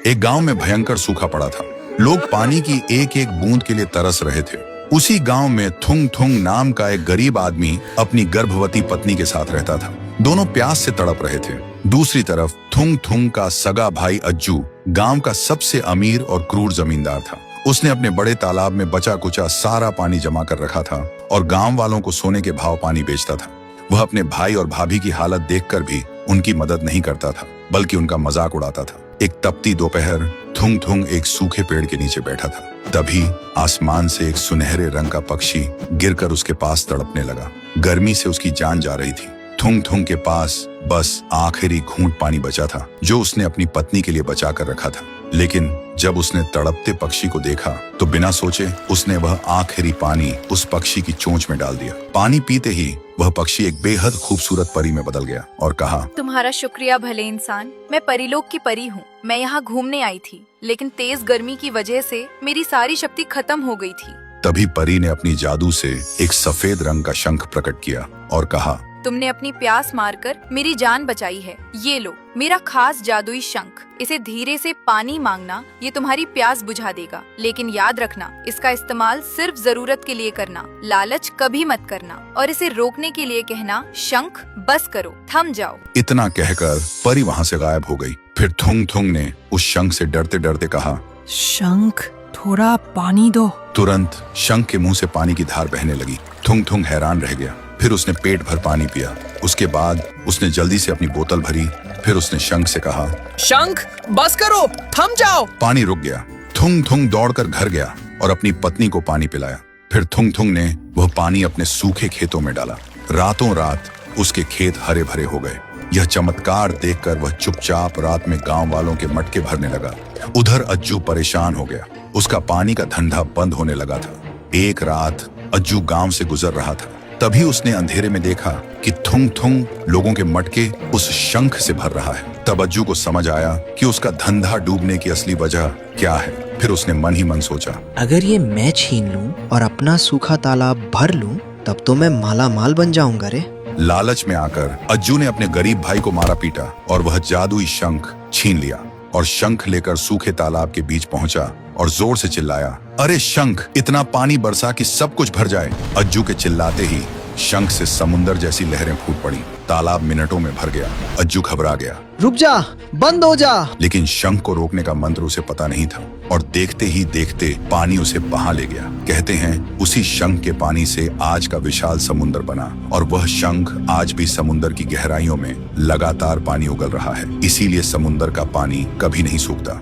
एक गांव में भयंकर सूखा पड़ा था। लोग पानी की एक एक बूंद के लिए तरस रहे थे। उसी गांव में थुंग थुंग नाम का एक गरीब आदमी अपनी गर्भवती पत्नी के साथ रहता था। दोनों प्यास से तड़प रहे थे। दूसरी तरफ थुंग थुंग का सगा भाई अज्जू गांव का सबसे अमीर और क्रूर जमींदार था। उसने अपने बड़े तालाब में बचा कुचा सारा पानी जमा कर रखा था और गांव वालों को सोने के भाव पानी बेचता था। वह अपने भाई और भाभी की हालत देखकर भी उनकी मदद नहीं करता था, बल्कि उनका मजाक उड़ाता था। एक तपती दोपहर थुंग थुंग एक सूखे पेड़ के नीचे बैठा था। तभी आसमान से एक सुनहरे रंग का पक्षी गिरकर उसके पास तड़पने लगा। गर्मी से उसकी जान जा रही थी। थुंग थुंग के पास बस आखिरी घूंट पानी बचा था, जो उसने अपनी पत्नी के लिए बचा कर रखा था। लेकिन जब उसने तड़पते पक्षी को देखा तो बिना सोचे उसने वह आखिरी पानी उस पक्षी की चोंच में डाल दिया। पानी पीते ही वह पक्षी एक बेहद खूबसूरत परी में बदल गया और कहा, तुम्हारा शुक्रिया भले इंसान। मैं परीलोक की परी हूँ। मैं यहाँ घूमने आई थी, लेकिन तेज गर्मी की वजह से मेरी सारी शक्ति खत्म हो गई थी। तभी परी ने अपनी जादू से एक सफेद रंग का शंख प्रकट किया और कहा, तुमने अपनी प्यास मारकर मेरी जान बचाई है। ये लो मेरा खास जादुई शंख। इसे धीरे से पानी मांगना, ये तुम्हारी प्यास बुझा देगा। लेकिन याद रखना, इसका इस्तेमाल सिर्फ जरूरत के लिए करना, लालच कभी मत करना। और इसे रोकने के लिए कहना, शंख बस करो, थम जाओ। इतना कहकर परी वहाँ से गायब हो गई। फिर थुंग थुंग ने उस शंख से डरते डरते कहा, शंख थोड़ा पानी दो। तुरंत शंख के मुंह से पानी की धार बहने लगी। थुंग थुंग हैरान रह गया। फिर उसने पेट भर पानी पिया। उसके बाद उसने जल्दी से अपनी बोतल भरी। फिर उसने शंख से कहा, शंख बस करो, थम जाओ। पानी रुक गया। थुंग थुंग दौड़कर घर गया और अपनी पत्नी को पानी पिलाया। फिर थुंग थुंग ने वह पानी अपने सूखे खेतों में डाला। रातों रात उसके खेत हरे भरे हो गए। यह चमत्कार देखकर वह चुपचाप रात में गांव वालों के मटके भरने लगा। उधर अज्जू परेशान हो गया। उसका पानी का धंधा बंद होने लगा था। एक रात अज्जू गांव से गुजर रहा था। तभी उसने अंधेरे में देखा कि थुंग थुंग लोगों के मटके उस शंख से भर रहा है। तब अज्जू को समझ आया कि उसका धंधा डूबने की असली वजह क्या है। फिर उसने मन ही मन सोचा, अगर ये मैं छीन लूं और अपना सूखा तालाब भर लूं, तब तो मैं माला माल बन जाऊंगा रे। लालच में आकर अज्जू ने अपने गरीब भाई को मारा पीटा और वह जादुई शंख छीन लिया और शंख लेकर सूखे तालाब के बीच पहुंचा और जोर से चिल्लाया, अरे शंख, इतना पानी बरसा कि सब कुछ भर जाए। अज्जू के चिल्लाते ही शंख से समुंदर जैसी लहरें फूट पड़ी। तालाब मिनटों में भर गया। अज्जू घबरा गया। रुक जा, बंद हो जा। लेकिन शंख को रोकने का मंत्र उसे पता नहीं था और देखते ही देखते पानी उसे बहा ले गया। कहते हैं उसी शंख के पानी से आज का विशाल समुंदर बना और वह शंख आज भी समुंदर की गहराइयों में लगातार पानी उगल रहा है। इसीलिए समुंदर का पानी कभी नहीं सूखता।